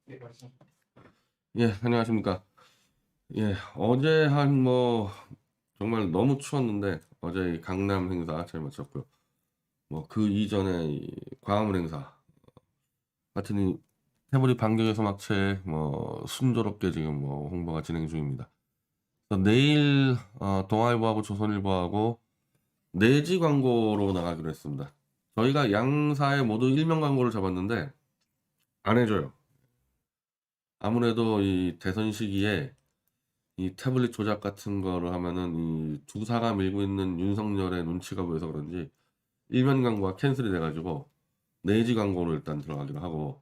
네, 말씀. 예, 안녕하십니까. 예, 어제 정말 너무 추웠는데, 어제 이 강남 행사 잘 마쳤고요. 그 이전에 이 광화문 행사. 하여튼 이 태블릿 반경의 소막체, 순조롭게 지금 홍보가 진행 중입니다. 그래서 내일, 동아일보하고 조선일보하고 내지 광고로 나가기로 했습니다. 저희가 양사에 모두 일명 광고를 잡았는데, 안 해줘요. 아무래도 이 대선 시기에 이 태블릿 조작 같은 거를 하면은 이 주사가 밀고 있는 윤석열의 눈치가 보여서 그런지 일면 광고가 캔슬이 돼가지고 내지 광고로 일단 들어가기로 하고,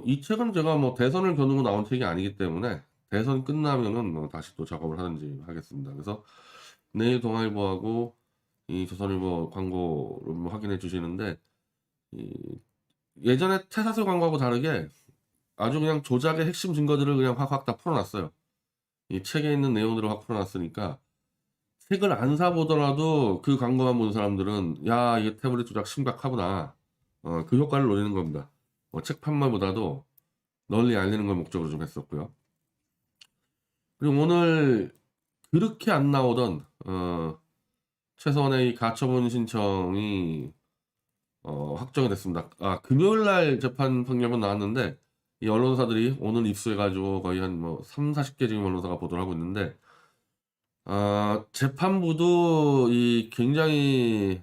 이 책은 제가 대선을 겨누고 나온 책이 아니기 때문에 대선 끝나면은 다시 또 작업을 하든지 하겠습니다. 그래서 내일 동아일보하고 이 조선일보 광고를 확인해 주시는데, 이 예전에 태사슬 광고하고 다르게 아주 그냥 조작의 핵심 증거들을 그냥 확확 다 풀어놨어요. 이 책에 있는 내용들을 확 풀어놨으니까 책을 안 사보더라도 그 광고만 본 사람들은 야, 이게 태블릿 조작 심각하구나. 그 효과를 노리는 겁니다. 책 판매보다도 널리 알리는 걸 목적으로 좀 했었고요. 그리고 오늘 그렇게 안 나오던 최선의 이 가처분 신청이 확정이 됐습니다. 금요일 날 재판 판결문 나왔는데 이 언론사들이 오늘 입수해가지고 거의 한 3, 40개 지금 언론사가 보도를 하고 있는데, 재판부도 이 굉장히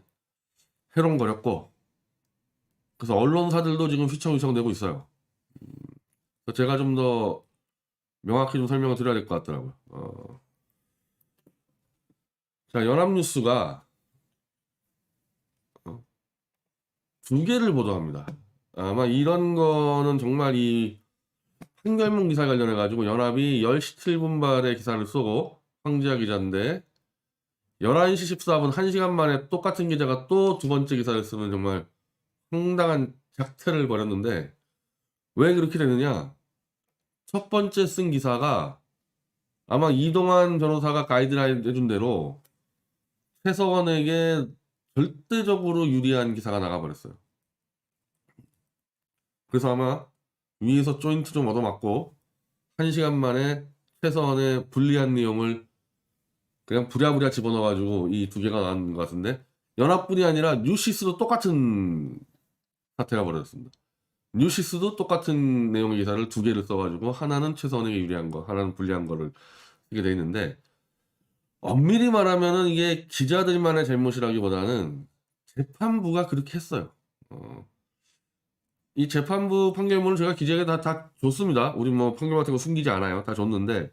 해롱거렸고, 그래서 언론사들도 지금 휘청휘청대고 있어요. 그래서 제가 좀 더 명확히 좀 설명을 드려야 될 것 같더라고요. 자, 연합뉴스가 두 개를 보도합니다. 아마 이런 거는 정말 이 판결문 기사 관련해가지고 연합이 10시 7분발에 기사를 쏘고, 황지아 기자인데 11시 14분 1시간 만에 똑같은 기자가 또 두 번째 기사를 쓰는 정말 황당한 작태를 벌였는데, 왜 그렇게 되느냐? 첫 번째 쓴 기사가 아마 이동환 변호사가 가이드라인 해준 대로 최서원에게 절대적으로 유리한 기사가 나가버렸어요. 그래서 아마 위에서 조인트 좀 얻어맞고 1시간 만에 최서원의 불리한 내용을 그냥 부랴부랴 집어넣어가지고 이 두 개가 나온 것 같은데, 연합뿐이 아니라 뉴시스도 똑같은 사태가 벌어졌습니다. 뉴시스도 똑같은 내용의 기사를 두 개를 써가지고 하나는 최서원에게 유리한 거, 하나는 불리한 거를 쓰게 돼 있는데, 엄밀히 말하면은 이게 기자들만의 잘못이라기보다는 재판부가 그렇게 했어요. 이 재판부 판결문을 제가 기자에게 다 줬습니다. 우리 판결 같은 거 숨기지 않아요. 다 줬는데,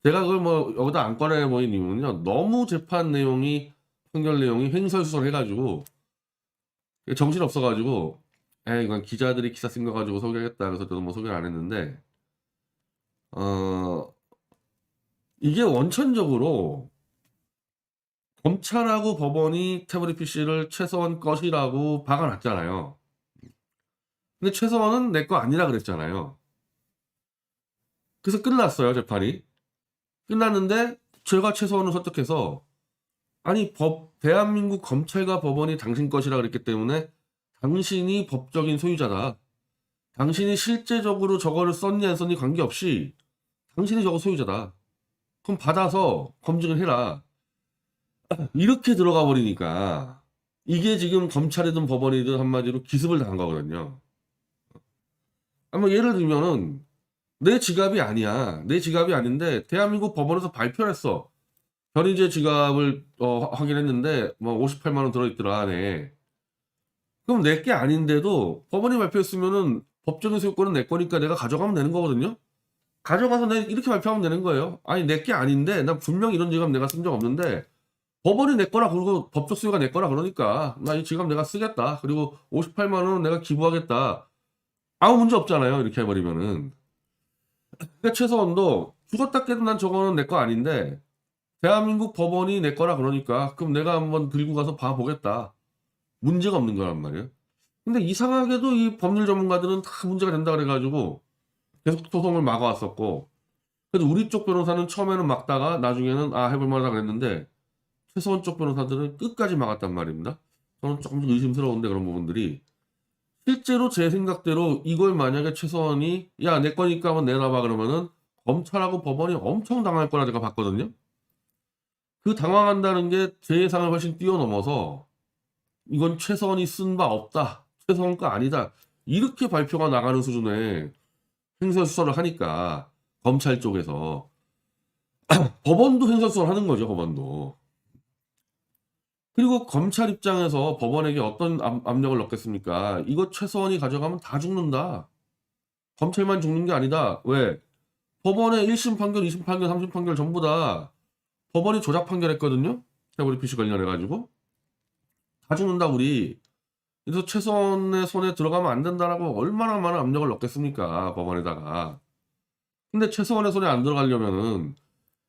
제가 그걸 여기다 안 꺼내 보인 이유는요, 너무 재판 내용이, 판결 내용이 횡설수설해가지고 정신 없어가지고, 이건 기자들이 기사 쓴 거 가지고 소개하겠다. 그래서 저도 소개를 안 했는데, 어, 이게 원천적으로 검찰하고 법원이 태블릿 PC를 최서원 것이라고 박아놨잖아요. 근데 최서원은 내 거 아니라 그랬잖아요. 그래서 끝났어요, 재판이. 끝났는데 제가 최서원을 설득해서, 아니, 대한민국 검찰과 법원이 당신 것이라 그랬기 때문에 당신이 법적인 소유자다. 당신이 실제적으로 저거를 썼니 안 썼니 관계없이 당신이 저거 소유자다. 그럼 받아서 검증을 해라. 이렇게 들어가 버리니까 이게 지금 검찰이든 법원이든 한마디로 기습을 당한 거거든요. 아마 예를 들면은 내 지갑이 아니야. 내 지갑이 아닌데 대한민국 법원에서 발표를 했어. 변희재 지갑을 확인했는데 58만 원 들어있더라 안에. 그럼 내 게 아닌데도 법원이 발표했으면은 법적인 소유권은 내 거니까 내가 가져가면 되는 거거든요. 가져가서 내 이렇게 발표하면 되는 거예요. 아니 내 게 아닌데 나 분명히 이런 지갑 내가 쓴 적 없는데 법원이 내 거라 그러고 법적 소유가 내 거라 그러니까 나 이 지갑 내가 쓰겠다. 그리고 58만 원은 내가 기부하겠다. 아무 문제 없잖아요. 이렇게 해버리면은. 그러니까 최서원도 죽었다 깨도 난 저거는 내 거 아닌데 대한민국 법원이 내 거라 그러니까 그럼 내가 한번 들고 가서 봐보겠다. 문제가 없는 거란 말이에요. 근데 이상하게도 이 법률 전문가들은 다 문제가 된다 그래가지고 계속 소송을 막아왔었고, 그래도 우리 쪽 변호사는 처음에는 막다가 나중에는 해볼 만하다 그랬는데 최서원 쪽 변호사들은 끝까지 막았단 말입니다. 저는 조금 의심스러운데 그런 부분들이. 실제로 제 생각대로 이걸 만약에 최서원이 야, 내 거니까 한번 내놔봐 그러면은 검찰하고 법원이 엄청 당할 거라 제가 봤거든요. 그 당황한다는 게 제 예상을 훨씬 뛰어넘어서 이건 최서원이 쓴 바 없다. 최서원 거 아니다. 이렇게 발표가 나가는 수준의 행설수설을 하니까 검찰 쪽에서 법원도 행설수설 하는 거죠, 법원도. 그리고 검찰 입장에서 법원에게 어떤 압력을 넣겠습니까? 이거 최서원이 가져가면 다 죽는다. 검찰만 죽는 게 아니다. 왜? 법원의 1심 판결, 2심 판결, 3심 판결 전부 다 법원이 조작 판결했거든요. 태블릿 PC 관련해가지고. 다 죽는다 우리. 그래서 최서원의 손에 들어가면 안 된다라고 얼마나 많은 압력을 넣겠습니까? 법원에다가. 근데 최서원의 손에 안 들어가려면은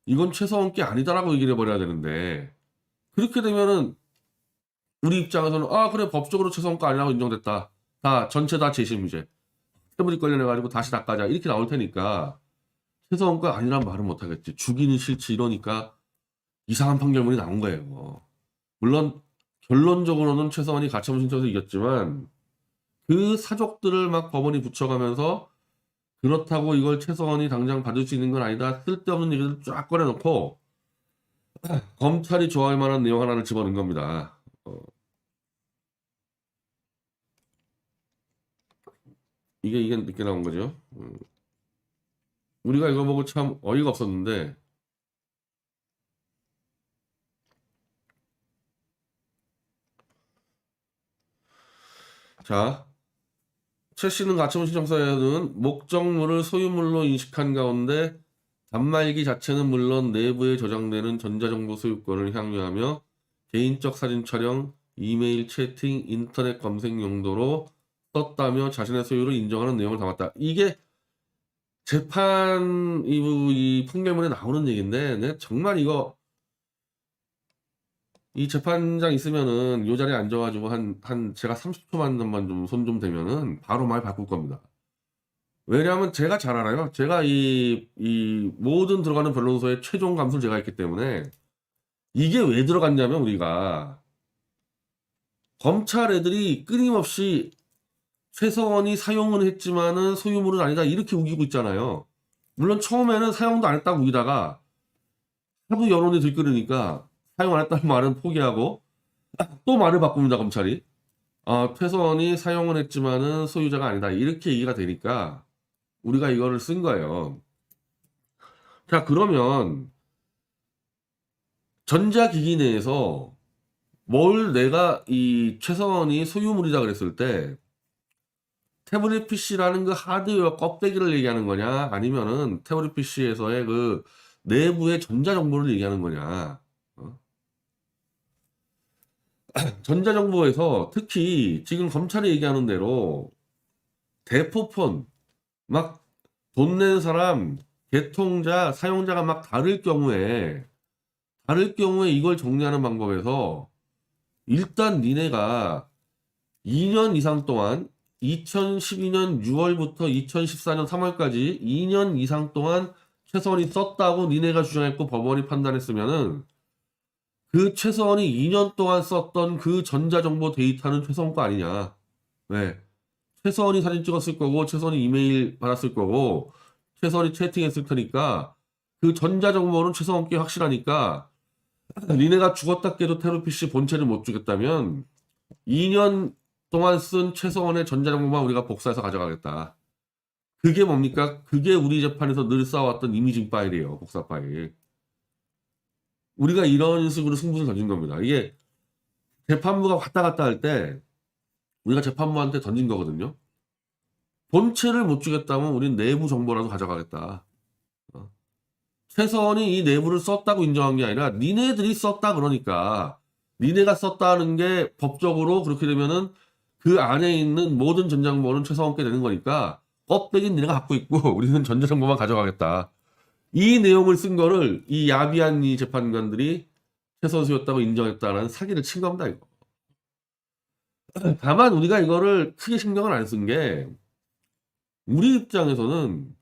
이건 최서원 게 아니다라고 얘기를 해버려야 되는데 그렇게 되면은 우리 입장에서는 아 그래 법적으로 최서원 거 아니라고 인정됐다. 다 전체 다 재심 이제. 태블릿 관련해가지고 다시 낚아자 이렇게 나올 테니까 최서원 거 아니란 말은 못하겠지. 죽이는 실치 이러니까 이상한 판결문이 나온 거예요. 물론 결론적으로는 최서원이 가처분 신청에서 이겼지만 그 사족들을 막 법원이 붙여가면서 그렇다고 이걸 최서원이 당장 받을 수 있는 건 아니다. 쓸데없는 얘기를 쫙 꺼내놓고 검찰이 좋아할 만한 내용 하나를 집어넣은 겁니다. 이게 늦게 나온 거죠. 우리가 이거 보고 참 어이가 없었는데 자, 최 씨는 가처분 신청서에는 목적물을 소유물로 인식한 가운데 단말기 자체는 물론 내부에 저장되는 전자정보 소유권을 향유하며 개인적 사진 촬영, 이메일 채팅, 인터넷 검색 용도로 썼다며 자신의 소유를 인정하는 내용을 담았다. 이게 재판 이 판결문에 나오는 얘기인데 네, 정말 이거 이 재판장 있으면은 요 자리에 앉아가지고 한 제가 30초만 좀 손 좀 대면은 바로 말 바꿀 겁니다. 왜냐하면 제가 잘 알아요. 제가 이 모든 들어가는 변론서의 최종 감수를 제가 했기 때문에 이게 왜 들어갔냐면 우리가 검찰 애들이 끊임없이 최서원이 사용은 했지만은 소유물은 아니다 이렇게 우기고 있잖아요. 물론 처음에는 사용도 안 했다고 우기다가 하도 여론이 들끓으니까 사용 안 했다는 말은 포기하고 또 말을 바꿉니다 검찰이. 아, 최서원이 사용은 했지만은 소유자가 아니다 이렇게 얘기가 되니까 우리가 이거를 쓴 거예요. 자 그러면 전자기기 내에서 뭘 내가 이 최서원이 소유물이다 그랬을 때 태블릿 PC라는 그 하드웨어 껍데기를 얘기하는 거냐 아니면은 태블릿 PC에서의 그 내부의 전자정보를 얘기하는 거냐. 전자정보에서 특히 지금 검찰이 얘기하는 대로 대포폰 막 돈 낸 사람 개통자 사용자가 막 다를 경우에 이걸 정리하는 방법에서 일단 니네가 2년 이상 동안 2012년 6월부터 2014년 3월까지 2년 이상 동안 최서원이 썼다고 니네가 주장했고 법원이 판단했으면은 그 최서원이 2년 동안 썼던 그 전자정보 데이터는 최서원 거 아니냐. 왜? 최서원이 사진 찍었을 거고 최서원이 이메일 받았을 거고 최서원이 채팅했을 테니까 그 전자정보는 최서원 게 확실하니까 니네가 죽었다 깨도 테러PC 본체를 못 주겠다면 2년 동안 쓴 최서원의 전자정보만 우리가 복사해서 가져가겠다. 그게 뭡니까? 그게 우리 재판에서 늘 쌓아왔던 이미징 파일이에요. 복사 파일. 우리가 이런 식으로 승부를 던진 겁니다. 이게 재판부가 왔다 갔다 할 때 우리가 재판부한테 던진 거거든요. 본체를 못 주겠다면 우린 내부 정보라도 가져가겠다. 최서원이 이 내부를 썼다고 인정한 게 아니라 니네들이 썼다 그러니까 니네가 썼다는 게 법적으로 그렇게 되면은 그 안에 있는 모든 전자정보는 최서원께 되는 거니까 껍데기는 니네가 갖고 있고 우리는 전자정보만 가져가겠다. 이 내용을 쓴 거를 이 야비한 이 재판관들이 최선수였다고 인정했다는 사기를 친 겁니다, 이거. 다만 우리가 이거를 크게 신경을 안 쓴 게 우리 입장에서는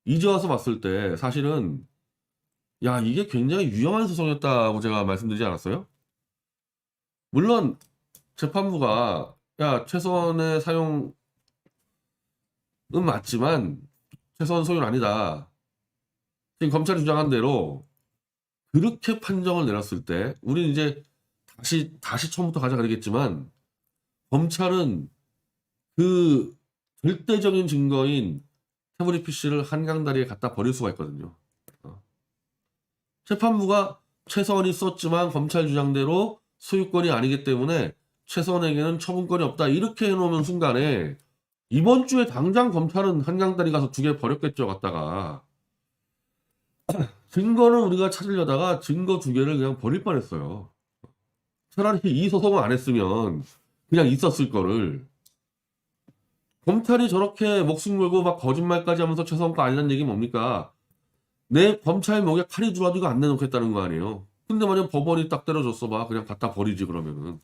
이제 와서 봤을 때 사실은 야 이게 굉장히 위험한 소송이었다고 제가 말씀드리지 않았어요? 물론 재판부가 야 최서원의 사용 맞지만 최소한 소유는 아니다. 지금 검찰이 주장한 대로 그렇게 판정을 내렸을 때 우리는 이제 다시 처음부터 가자 그러겠지만 검찰은 그 절대적인 증거인 태블릿 PC를 한강 다리에 갖다 버릴 수가 있거든요. 재판부가 최서원이 썼지만 검찰 주장대로 소유권이 아니기 때문에 최서원에게는 처분권이 없다 이렇게 해놓으면 순간에 이번 주에 당장 검찰은 한강다리 가서 2개 버렸겠죠 갖다가. 증거는 우리가 찾으려다가 증거 2개를 그냥 버릴 뻔했어요. 차라리 이 소송을 안 했으면 그냥 있었을 거를. 검찰이 저렇게 목숨 걸고 막 거짓말까지 하면서 최서원거 아니라는 얘기 뭡니까? 내 검찰 목에 칼이 들어와도 이거 안 내놓겠다는 거 아니에요. 근데 만약 법원이 딱 때려줬어 봐 그냥 갖다 버리지 그러면은.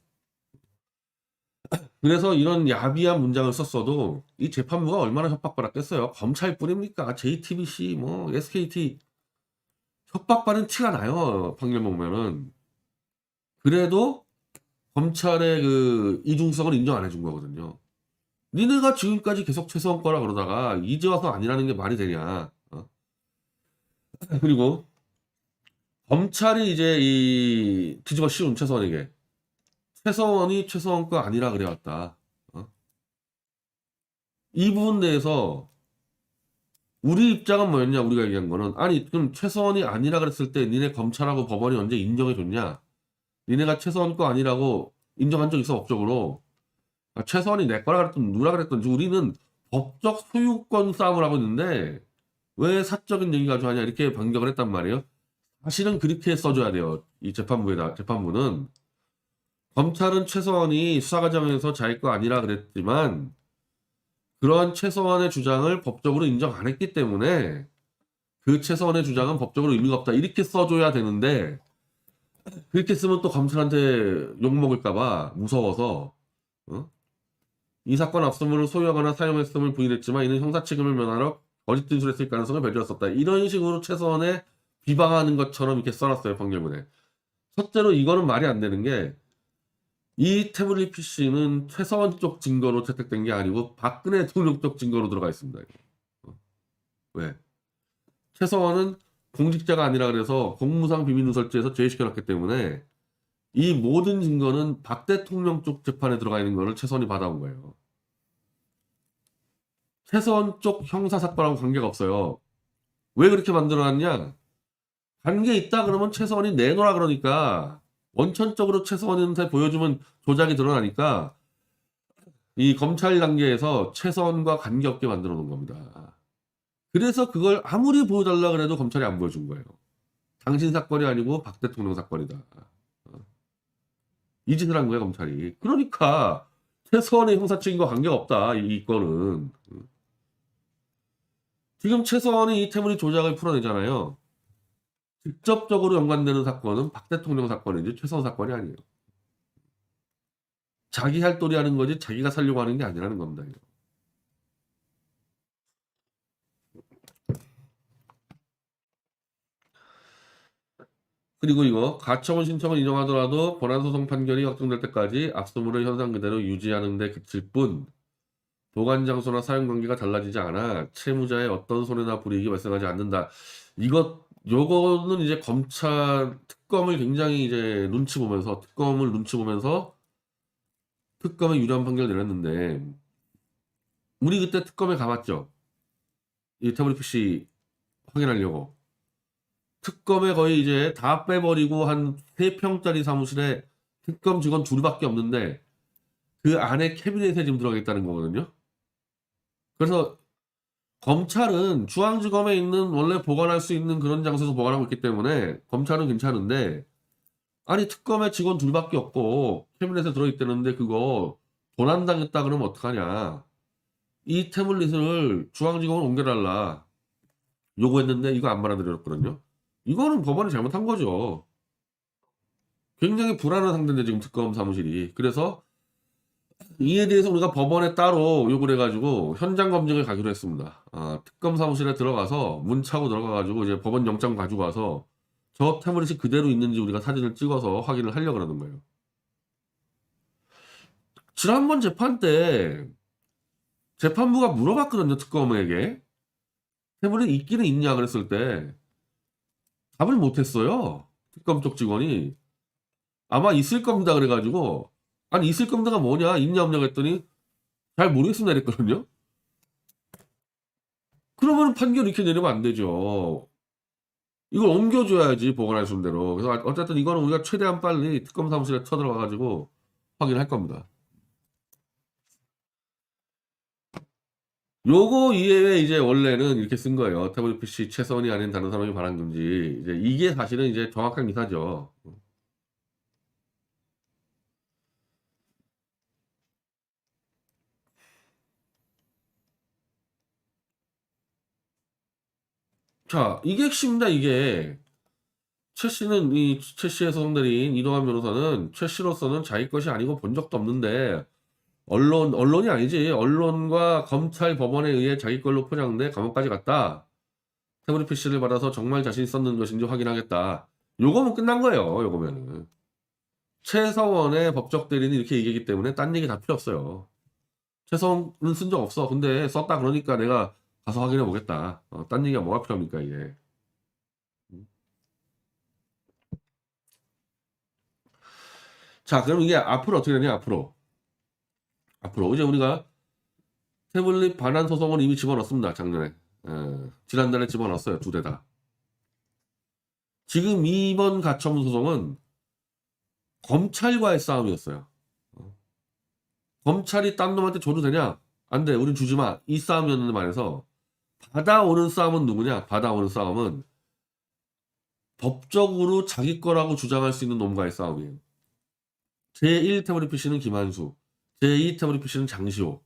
그래서 이런 야비한 문장을 썼어도 이 재판부가 얼마나 협박받았겠어요. 검찰뿐입니까? JTBC 뭐 SKT 협박받은 티가 나요. 판결 보면은. 그래도 검찰의 그 이중성을 인정 안 해준 거거든요. 니네가 지금까지 계속 최소한 거라 그러다가 이제 와서 아니라는 게 말이 되냐. 그리고 검찰이 이제 이 뒤집어 씌운 최서원에게 최서원이 최서원 거 아니라 그래왔다. 이 부분 내에서 우리 입장은 뭐였냐 우리가 얘기한 거는 아니 그럼 최서원이 아니라 그랬을 때 니네 검찰하고 법원이 언제 인정해 줬냐. 니네가 최서원 거 아니라고 인정한 적 있어 법적으로. 최서원이 내 거라 그랬든 누라 그랬든지 우리는 법적 소유권 싸움을 하고 있는데 왜 사적인 얘기 가지고 하냐 이렇게 반격을 했단 말이에요. 사실은 그렇게 써줘야 돼요. 이 재판부는 검찰은 최서원이 수사 과정에서 자기 거 아니라 그랬지만 그러한 최서원의 주장을 법적으로 인정 안 했기 때문에 그 최서원의 주장은 법적으로 의미가 없다 이렇게 써줘야 되는데 그렇게 쓰면 또 검찰한테 욕먹을까봐 무서워서 이 사건 압수물을 소유하거나 사용했음을 부인했지만 이는 형사 책임을 면하러 거짓 진술했을 가능성을 배제할 수 없다. 이런 식으로 최서원에 비방하는 것처럼 이렇게 써놨어요. 판결문에. 첫째로 이거는 말이 안 되는 게 이 태블릿 PC는 최서원 쪽 증거로 채택된 게 아니고 박근혜 대통령 쪽 증거로 들어가 있습니다. 왜? 최서원은 공직자가 아니라 그래서 공무상 비밀누설죄에서 제외시켜놨기 때문에 이 모든 증거는 박 대통령 쪽 재판에 들어가 있는 거를 최서원이 받아온 거예요. 최서원 쪽 형사사건하고 관계가 없어요. 왜 그렇게 만들어놨냐? 관계 있다 그러면 최서원이 내놓으라 그러니까 원천적으로 최서원한테 보여주면 조작이 드러나니까 이 검찰 단계에서 최서원과 관계없게 만들어 놓은 겁니다. 그래서 그걸 아무리 보여달라 그래도 검찰이 안 보여준 거예요. 당신 사건이 아니고 박 대통령 사건이다. 이 짓을 한 거예요 검찰이. 그러니까 최서원의 형사 책임과 관계가 없다 이 건은. 지금 최서원이 이 태블릿 조작을 풀어내잖아요. 직접적으로 연관되는 사건은 박 대통령 사건이지 최서원 사건이 아니에요. 자기 할 도리 하는 거지 자기가 살려고 하는 게 아니라는 겁니다. 이거. 그리고 이거 가처분 신청을 인정하더라도 본안소송 판결이 확정될 때까지 압수물을 현상 그대로 유지하는 데 그칠 뿐 보관 장소나 사용 관계가 달라지지 않아 채무자의 어떤 손해나 불이익이 발생하지 않는다. 요거는 이제 검찰 특검을 굉장히 이제 특검을 눈치 보면서 특검에 유리한 판결을 내렸는데 우리 그때 특검에 가봤죠. 이 태블릿 PC 확인하려고. 특검에 거의 이제 다 빼버리고 한 3평짜리 사무실에 특검 직원 2밖에 없는데 그 안에 캐비넷에 지금 들어가겠다는 거거든요. 그래서 검찰은 중앙지검에 있는 원래 보관할 수 있는 그런 장소에서 보관하고 있기 때문에 검찰은 괜찮은데 아니 특검에 직원 2밖에 없고 캐비넷에 들어있다는데 그거 도난당했다 그러면 어떡하냐. 이 태블릿을 중앙지검으로 옮겨달라 요구했는데 이거 안 받아들였거든요. 이거는 법원이 잘못한 거죠. 굉장히 불안한 상태인데 지금 특검 사무실이. 그래서 이에 대해서 우리가 법원에 따로 요구를 해가지고 현장 검증을 가기로 했습니다. 특검 사무실에 들어가서 문 차고 들어가가지고 이제 법원 영장 가지고 와서 저 태블릿이 그대로 있는지 우리가 사진을 찍어서 확인을 하려고 그러는 거예요. 지난번 재판 때 재판부가 물어봤거든요, 특검에게. 태블릿 있기는 있냐 그랬을 때 답을 못했어요. 특검 쪽 직원이. 아마 있을 겁니다 그래가지고 아니 있을 겁니다가 뭐냐 있냐 없냐 그랬더니 잘 모르겠습니다 이랬거든요. 그러면 판결 이렇게 내리면 안 되죠. 이걸 옮겨줘야지 보관할 순대로. 그래서 어쨌든 이거는 우리가 최대한 빨리 특검 사무실에 쳐들어가가지고 확인할 겁니다. 요거 이외에 이제 원래는 이렇게 쓴 거예요. 태블릿 PC 최선이 아닌 다른 사람이 발행 금지. 이제 이게 사실은 이제 정확한 기사죠. 자, 이게 핵심입니다, 이게. 최 씨는, 최 씨의 소송대리인 이동환 변호사는 최 씨로서는 자기 것이 아니고 본 적도 없는데, 언론이 아니지. 언론과 검찰 법원에 의해 자기 걸로 포장돼 감옥까지 갔다. 태블릿 PC를 받아서 정말 자신이 썼는 것인지 확인하겠다. 요거면 끝난 거예요, 요거면은. 최서원의 법적 대리인이 이렇게 얘기하기 때문에 딴 얘기 다 필요 없어요. 최서원은 쓴 적 없어. 근데 썼다 그러니까 내가 가서 확인해 보겠다. 딴 얘기가 뭐가 필요합니까, 이게. 자, 그럼 이게 앞으로 어떻게 되냐, 앞으로. 이제 우리가 태블릿 반환 소송을 이미 집어넣었습니다, 작년에. 지난달에 집어넣었어요, 두 대 다. 지금 이번 가처분 소송은 검찰과의 싸움이었어요. 검찰이 딴 놈한테 줘도 되냐? 안 돼, 우린 주지 마. 이 싸움이었는데 말해서 받아오는 싸움은 누구냐? 받아오는 싸움은 법적으로 자기 거라고 주장할 수 있는 놈과의 싸움이에요. 제1 태블릿 PC는 김한수, 제2 태블릿 PC는 장시호.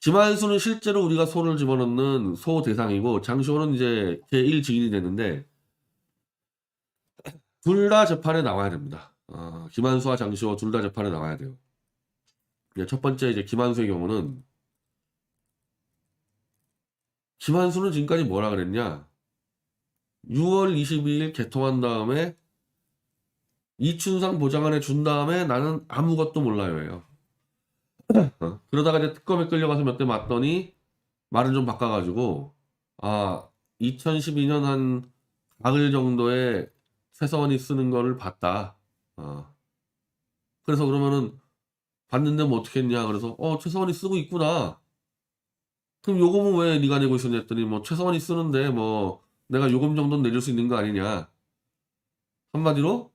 김한수는 실제로 우리가 소를 집어넣는 소 대상이고 장시호는 이제 제1 증인이 되는데 둘 다 재판에 나와야 됩니다. 김한수와 장시호 둘 다 재판에 나와야 돼요. 첫 번째 이제 김한수의 경우는 김한수는 지금까지 뭐라 그랬냐? 6월 22일 개통한 다음에 이춘상 보좌관에 준 다음에 나는 아무것도 몰라요예요. 그러다가 이제 특검에 끌려가서 몇 대 맞더니 말을 좀 바꿔가지고 2012년 한 가을 정도에 최서원이 쓰는 거를 봤다. 그래서 그러면은 봤는데 뭐 어떻게 했냐 그래서 최서원이 쓰고 있구나. 그럼 요금은 왜 네가 내고 있었냐 했더니 뭐 최서원이 쓰는데 뭐 내가 요금 정도는 내줄 수 있는 거 아니냐. 한마디로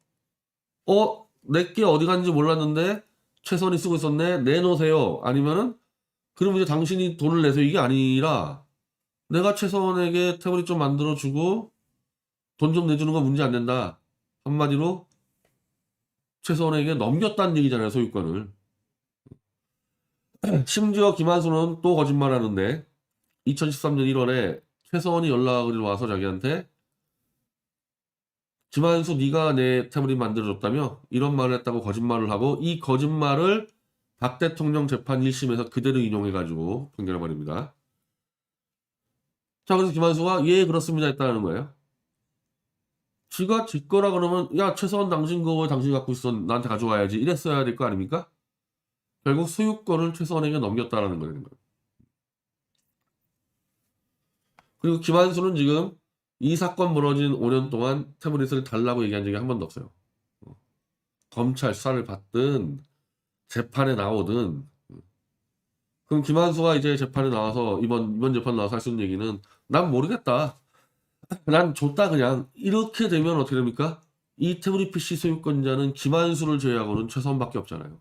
내게 어디 갔는지 몰랐는데 최선이 쓰고 있었네. 내놓으세요. 아니면은 그럼 이제 당신이 돈을 내세요. 이게 아니라 내가 최선에게 태블릿 좀 만들어주고 돈 좀 내주는 건 문제 안 된다. 한마디로 최선에게 넘겼다는 얘기잖아요. 소유권을. 심지어 김한수는 또 거짓말하는데 2013년 1월에 최선이 연락을 와서 자기한테 김한수 네가 내 태블릿 만들어줬다며 이런 말을 했다고 거짓말을 하고 이 거짓말을 박 대통령 재판 1심에서 그대로 인용해가지고 판결해버립니다. 자, 그래서 김한수가 예 그렇습니다 했다는 거예요. 지가 지 거라 그러면 야 최서원 당신 거 왜 당신이 갖고 있어 나한테 가져와야지 이랬어야 될 거 아닙니까? 결국 소유권을 최서원에게 넘겼다라는 거예요. 그리고 김한수는 지금 이 사건 벌어진 5년 동안 태블릿을 달라고 얘기한 적이 한 번도 없어요. 검찰 수사를 받든 재판에 나오든. 그럼 김한수가 이제 재판에 나와서 이번 재판 나와서 할 수 있는 얘기는 난 모르겠다. 난 줬다 그냥. 이렇게 되면 어떻게 됩니까? 이 태블릿 PC 소유권자는 김한수를 제외하고는 최서원밖에 없잖아요.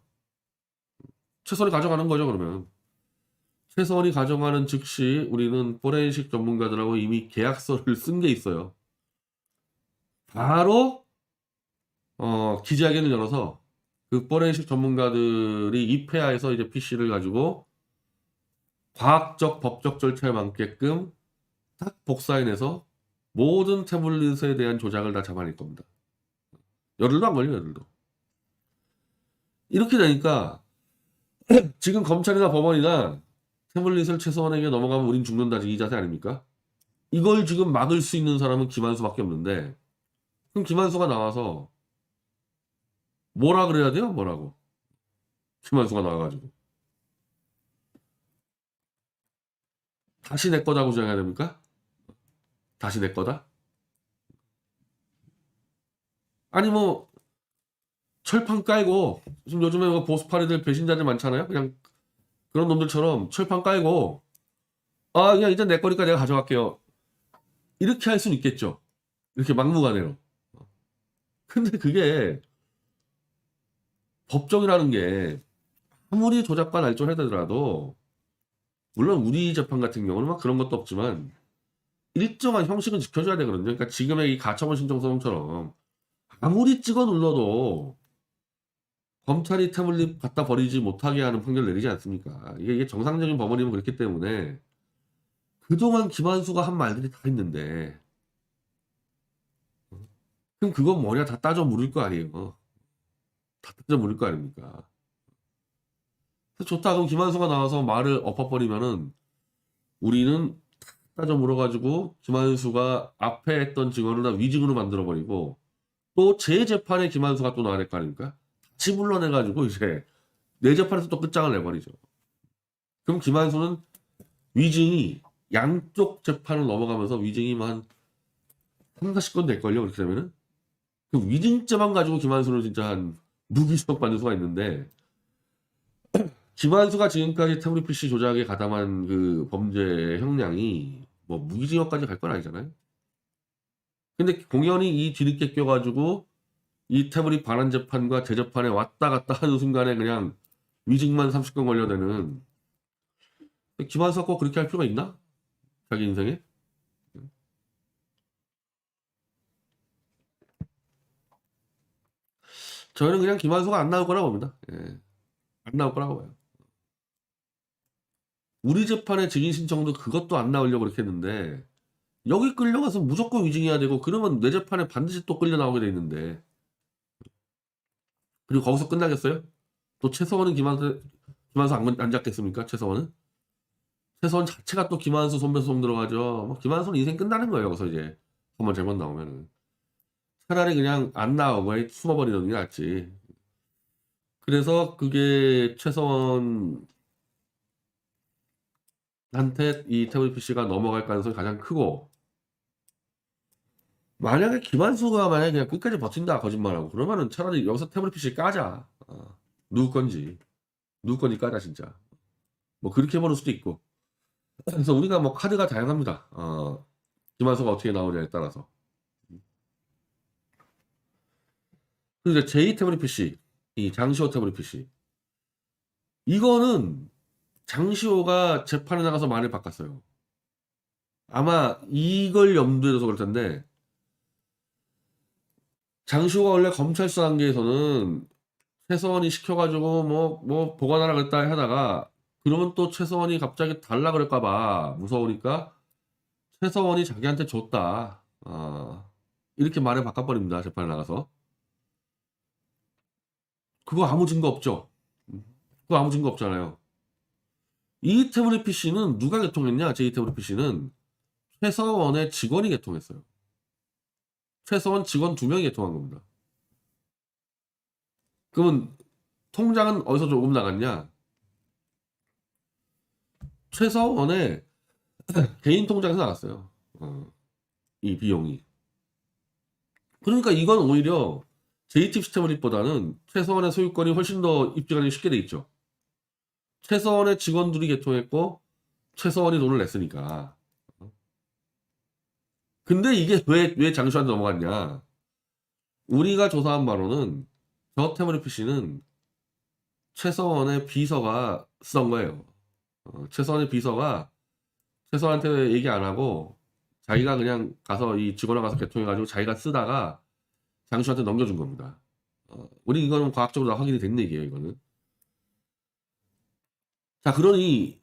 최서원이 가져가는 거죠 그러면. 최서원이 가져가는 즉시 우리는 포렌식 전문가들하고 이미 계약서를 쓴 게 있어요. 바로 기자회견을 열어서 그 포렌식 전문가들이 입회하에서 이제 PC를 가지고 과학적 법적 절차에 맞게끔 딱 복사해내서 모든 태블릿에 대한 조작을 다 잡아낼 겁니다. 열흘도 안 걸려요, 열흘도. 이렇게 되니까 지금 검찰이나 법원이나 태블릿을 최서원에게 넘어가면 우린 죽는다 이 자세 아닙니까? 이걸 지금 막을 수 있는 사람은 김한수밖에 없는데 그럼 김한수가 나와서 뭐라 그래야 돼요? 뭐라고? 김한수가 나와가지고 다시 내 거다고 주장해야 됩니까? 다시 내 거다? 아니 뭐 철판 깔고 지금 요즘에 뭐 보수파리들 배신자들 많잖아요. 그냥 그런 놈들처럼 철판 깔고 그냥 이제 내 거니까 내가 가져갈게요. 이렇게 할 수는 있겠죠. 이렇게 막무가내로. 근데 그게 법정이라는 게 아무리 조작과 날조해더라도 물론 우리 재판 같은 경우는 막 그런 것도 없지만 일정한 형식은 지켜줘야 되거든요. 그러니까 지금의 이 가처분 신청 소송처럼 아무리 찍어 눌러도 검찰이 태블릿 갖다 버리지 못하게 하는 판결 내리지 않습니까? 이게 정상적인 법원이면 그렇기 때문에 그동안 김한수가 한 말들이 다 있는데 그럼 그건 뭐냐 다 따져 물을 거 아니에요. 다 따져 물을 거 아닙니까? 그래서 좋다 그럼 김한수가 나와서 말을 엎어버리면은 우리는 따져 물어가지고 김한수가 앞에 했던 증언을 다 위증으로 만들어버리고 또 재재판에 김한수가 또 나와야 될 거 아닙니까? 다시 불러내가지고 이제 내 재판에서 또 끝장을 내버리죠. 그럼 김한수는 위증이 양쪽 재판을 넘어가면서 위증이 한 3, 40건 될걸요. 그렇게 되면은 그 위증죄만 가지고 김한수는 진짜 한 무기수석 받는 수가 있는데 김한수가 지금까지 태블릿 PC 조작에 가담한 그 범죄 형량이 뭐 무기징역까지 갈 건 아니잖아요. 근데 공연히 이 뒤늦게 껴가지고 이 태블릿 반환 재판과 재재판에 왔다 갔다 하는 순간에 그냥 위증만 30건 걸려되는 김한수가 꼭 그렇게 할 필요가 있나? 자기 인생에? 저는 그냥 김한수가 안 나올 거라고 봅니다. 예. 안 나올 거라고 봐요. 우리 재판에 증인 신청도 그것도 안 나오려고 그렇게 했는데 여기 끌려가서 무조건 위증해야 되고 그러면 내 재판에 반드시 또 끌려 나오게 돼 있는데 그리고 거기서 끝나겠어요? 또 최서원은 김한수 안 잡겠습니까? 최서원은? 최서원 자체가 또 김한수 손배 소송 들어가죠. 뭐 김한수는 인생 끝나는 거예요. 여기서 이제 한번 잘못 나오면은 차라리 그냥 안 나오고 숨어버리는 게 낫지. 그래서 그게 최서원한테 이 태블릿 PC가 넘어갈 가능성이 가장 크고 만약에 김한수가 만약에 그냥 끝까지 버틴다 거짓말하고 그러면은 차라리 여기서 태블릿 PC 까자. 누구 건지 까자 진짜. 뭐 그렇게 보는 수도 있고. 그래서 우리가 뭐 카드가 다양합니다. 김한수가 어떻게 나오냐에 따라서. 그리고 이제 제2 태블릿 PC, 이 장시호 태블릿 PC. 이거는 장시호가 재판에 나가서 말을 바꿨어요. 아마 이걸 염두에 둬서 그럴 텐데 장시호가 원래 검찰 수사 단계에서는 최서원이 시켜가지고 뭐 보관하라 그랬다 하다가 그러면 또 최서원이 갑자기 달라 그럴까봐 무서우니까 최서원이 자기한테 줬다. 이렇게 말을 바꿔버립니다. 재판에 나가서. 그거 아무 증거 없죠. 그거 아무 증거 없잖아요. 이 태블릿 PC는 누가 개통했냐? 제2 태블릿 PC는 최서원의 직원이 개통했어요. 최서원 직원 2명이 개통한 겁니다. 그러면 통장은 어디서 조금 나갔냐? 최서원의 개인 통장에서 나갔어요. 이 비용이. 그러니까 이건 오히려 JTIP 시스템보다는 최서원의 소유권이 훨씬 더 입증하기 쉽게 돼 있죠. 최서원의 직원들이 개통했고 최서원이 돈을 냈으니까. 근데 이게 왜 장시호한테 넘어갔냐? 우리가 조사한 바로는 저 태블릿 PC는 최서원의 비서가 쓰던 거예요. 최서원의 비서가 최서원한테 얘기 안 하고 자기가 그냥 가서 이 직원을 가서 개통해가지고 자기가 쓰다가 장시호한테 넘겨준 겁니다. 우리 이거는 과학적으로 다 확인이 된 얘기예요. 이거는. 자, 그러니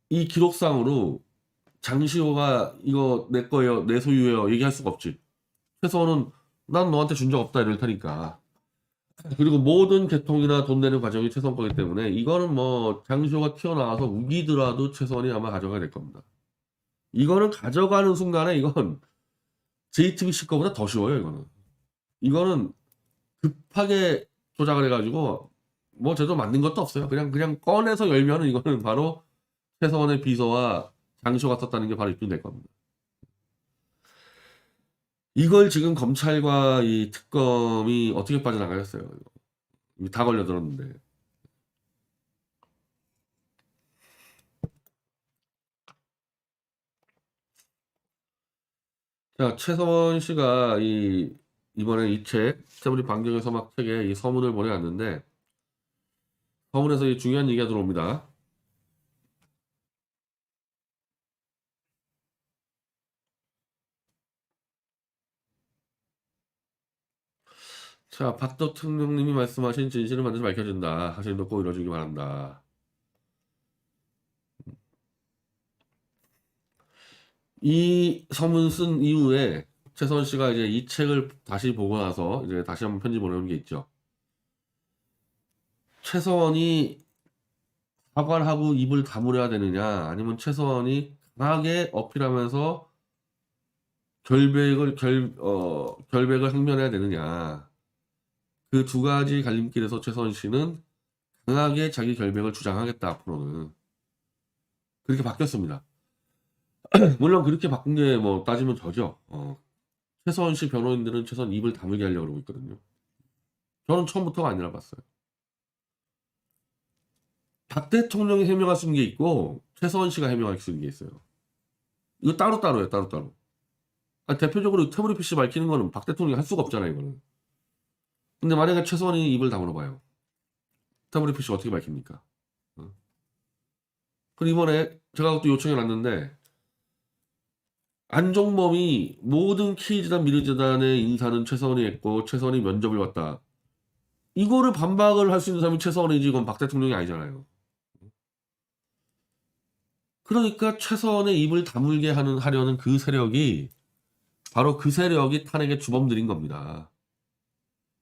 이 기록상으로 장시호가 이거 내 거예요, 내 소유예요 얘기할 수가 없지. 최서원은 난 너한테 준 적 없다 이럴 테니까. 그리고 모든 개통이나 돈 내는 과정이 최서원 거기 때문에 이거는 뭐 장시호가 튀어나와서 우기더라도 최서원이 아마 가져가야 될 겁니다. 이거는 가져가는 순간에 이건 JTBC 거보다 더 쉬워요. 이거는 급하게 조작을 해가지고 뭐 제대로 만든 것도 없어요. 그냥 꺼내서 열면은 이거는 바로 최서원의 비서와 장시호가 썼다는 게 바로 입증이 될 겁니다. 이걸 지금 검찰과 이 특검이 어떻게 빠져나가겠어요. 이거 다 걸려들었는데. 자, 최서원 씨가 이번에 이 책, 세월이 반경의 서막 책에 이 서문을 보내왔는데, 서문에서 이 중요한 얘기가 들어옵니다. 자, 박 대통령님이 말씀하신 진실은 반드시 밝혀진다. 하시는 꼭 이뤄주기 바란다. 이 서문 쓴 이후에 최서원 씨가 이제 이 책을 다시 보고 나서 이제 다시 한번 편지 보내는 게 있죠. 최서원이 사과를 하고 입을 다물어야 되느냐, 아니면 최서원이 강하게 어필하면서 결백을 항면해야 되느냐. 그 두 가지 갈림길에서 최서원 씨는 강하게 자기 결백을 주장하겠다, 앞으로는. 그렇게 바뀌었습니다. 물론 그렇게 바꾼 게 뭐 따지면 저죠. 최서원 씨 변호인들은 최소한 입을 다물게 하려고 그러고 있거든요. 저는 처음부터가 아니라 봤어요. 박 대통령이 해명할 수 있는 게 있고 최서원 씨가 해명할 수 있는 게 있어요. 이거 따로따로예요, 따로따로. 대표적으로 태블릿 PC 밝히는 거는 박 대통령이 할 수가 없잖아요, 이거는. 근데 만약에 최서원이 입을 다물어봐요. 태블릿 PC 어떻게 밝힙니까? 그리고 이번에 제가 또 요청해놨는데, 안종범이 모든 K재단 미르재단의 인사는 최서원이 했고 최서원이 면접을 봤다. 이거를 반박을 할 수 있는 사람이 최서원이지, 이건 박 대통령이 아니잖아요. 그러니까 최서원의 입을 다물게 하려는 그 세력이 바로 그 세력이 탄핵의 주범들인 겁니다.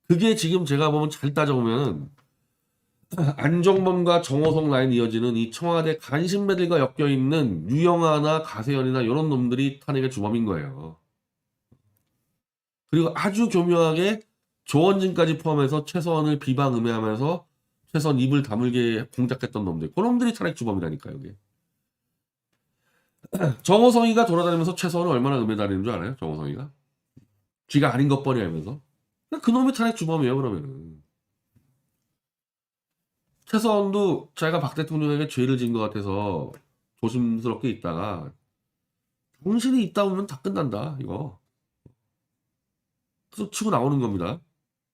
그게 지금 제가 보면 잘 따져보면 안종범과 정호성 라인 이어지는 이 청와대 간신배들과 엮여있는 유영아나 가세현이나 이런 놈들이 탄핵의 주범인 거예요. 그리고 아주 교묘하게 조원진까지 포함해서 최서원을 비방음해하면서 최서원 입을 다물게 공작했던 놈들, 그놈들이 탄핵 주범이라니까요. 이게. 정호성이가 돌아다니면서 최서원을 얼마나 음해다니는 줄 알아요? 정호성이가? 쥐가 아닌 것 뻔히 알면서. 그놈이 탄핵 주범이에요, 그러면은. 최서원도 자기가 박 대통령에게 죄를 지은 것 같아서 조심스럽게 있다가 당신이 있다 보면 다 끝난다, 이거. 그래서 치고 나오는 겁니다.